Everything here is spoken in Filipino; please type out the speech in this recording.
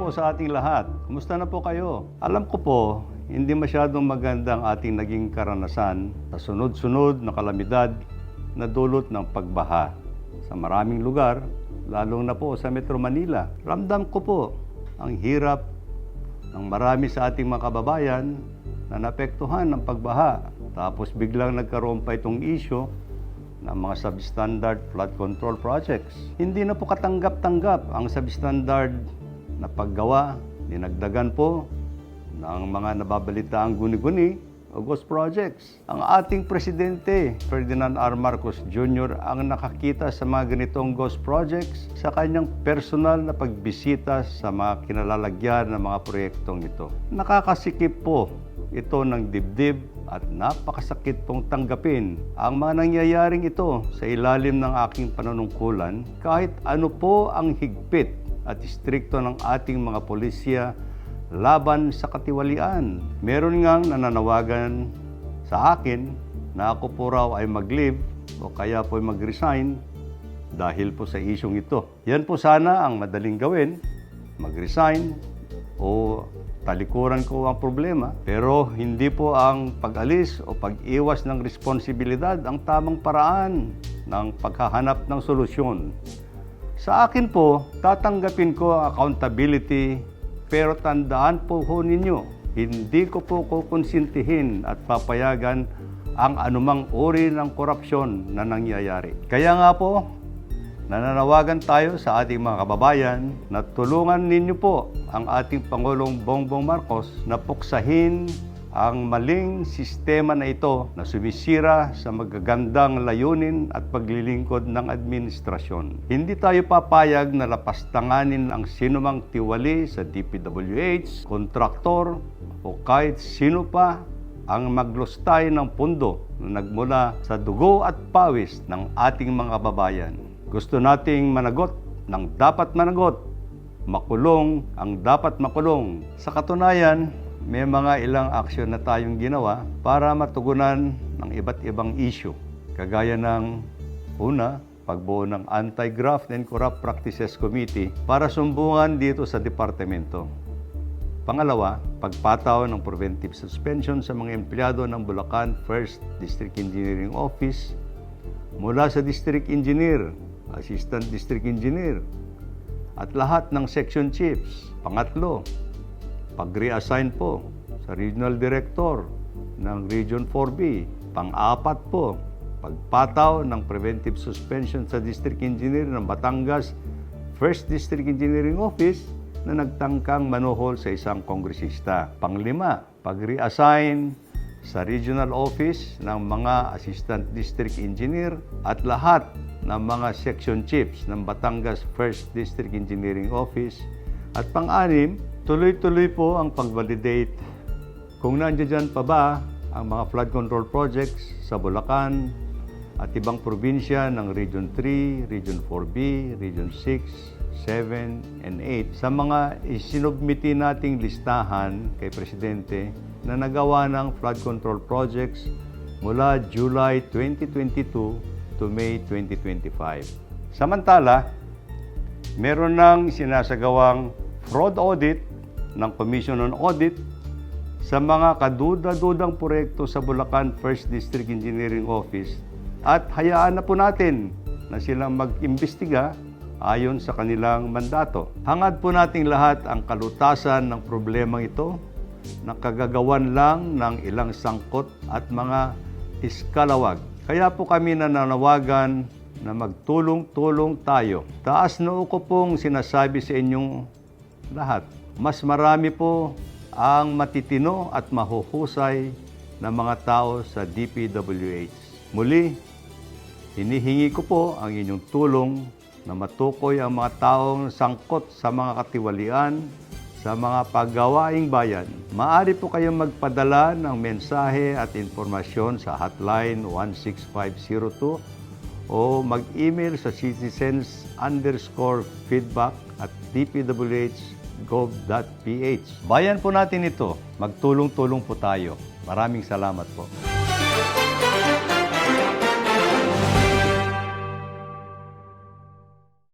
po sa ating lahat. Kumusta na po kayo? Alam ko po, hindi masyadong magandang ating naging karanasan sa sunod-sunod na kalamidad na dulot ng pagbaha sa maraming lugar, lalong na po sa Metro Manila. Ramdam ko po ang hirap ng marami sa ating mga kababayan na naapektuhan ng pagbaha. Tapos biglang nagkaroon pa itong issue ng mga substandard flood control projects. Hindi na po katanggap-tanggap ang substandard na paggawa. Dinagdagan po ng mga nababalitaang guni-guni o ghost projects. Ang ating Presidente, Ferdinand R. Marcos Jr., ang nakakita sa mga ganitong ghost projects sa kanyang personal na pagbisita sa mga kinalalagyan ng mga proyektong ito. Nakakasikip po ito ng dibdib at napakasakit pong tanggapin ang mga nangyayaring ito sa ilalim ng aking panunungkulan kahit ano po ang higpit at istrikto ng ating mga pulisya laban sa katiwalian. Meron ngang nananawagan sa akin na ako po raw ay mag-leave o kaya po ay mag-resign dahil po sa isyong ito. Yan po sana ang madaling gawin, mag-resign o talikuran ko ang problema, pero hindi po ang pag-alis o pag-iwas ng responsibilidad ang tamang paraan ng paghahanap ng solusyon. Sa akin po, tatanggapin ko ang accountability, pero tandaan po ninyo, hindi ko po kukonsintihin at papayagan ang anumang uri ng korupsyon na nangyayari. Kaya nga po, nananawagan tayo sa ating mga kababayan na tulungan ninyo po ang ating Pangulong Bongbong Marcos na puksahin ang maling sistema na ito na sumisira sa magagandang layunin at paglilingkod ng administrasyon. Hindi tayo papayag na lapastanganin ang sinumang tiwali sa DPWH, kontraktor o kahit sino pa ang maglustay ng pundo na nagmula sa dugo at pawis ng ating mga kababayan. Gusto nating managot ng dapat managot, makulong ang dapat makulong. Sa katunayan, may mga ilang aksyon na tayong ginawa para matugunan ng iba't ibang issue. Kagaya ng una, pagbuo ng Anti-Graft and Corrupt Practices Committee para sumbungan dito sa departamento. Pangalawa, pagpataw ng preventive suspension sa mga empleyado ng Bulacan 1st District Engineering Office mula sa District Engineer, Assistant District Engineer, at lahat ng section chiefs. Pangatlo, pag-reassign po sa Regional Director ng Region 4B. Pang-apat po, pagpataw ng preventive suspension sa District Engineer ng Batangas 1st District Engineering Office na nagtangkang manuhol sa isang kongresista. Panglima, pag-reassign sa Regional Office ng mga Assistant District Engineer at lahat ng mga Section Chiefs ng Batangas 1st District Engineering Office. At pang-anim, tuloy-tuloy po ang pag-validate kung nandiyan pa ba ang mga flood control projects sa Bulacan at ibang probinsya ng Region 3, Region 4B, Region 6, 7, and 8 sa mga isinubmiti nating listahan kay Presidente na nagawa ng flood control projects mula July 2022 to May 2025. Samantala, meron ng sinasagawang fraud audit ng Commission on Audit sa mga kaduda-dudang proyekto sa Bulacan 1st District Engineering Office at hayaan na po natin na silang mag-imbestiga ayon sa kanilang mandato. Hangad po nating lahat ang kalutasan ng problemang ito na kagagawan lang ng ilang sangkot at mga iskalawag. Kaya po kami nananawagan na magtulong-tulong tayo. Taas noo ko pong sinasabi sa inyong lahat. Mas marami po ang matitino at mahuhusay na mga tao sa DPWH. Muli, hinihingi ko po ang inyong tulong na matukoy ang mga taong sangkot sa mga katiwalian sa mga paggawaing bayan. Maaari po kayong magpadala ng mensahe at informasyon sa hotline 16502 o mag-email sa citizens_feedback@dpwh.gov.ph. Bayan po natin ito. Magtulong-tulong po tayo. Maraming salamat po.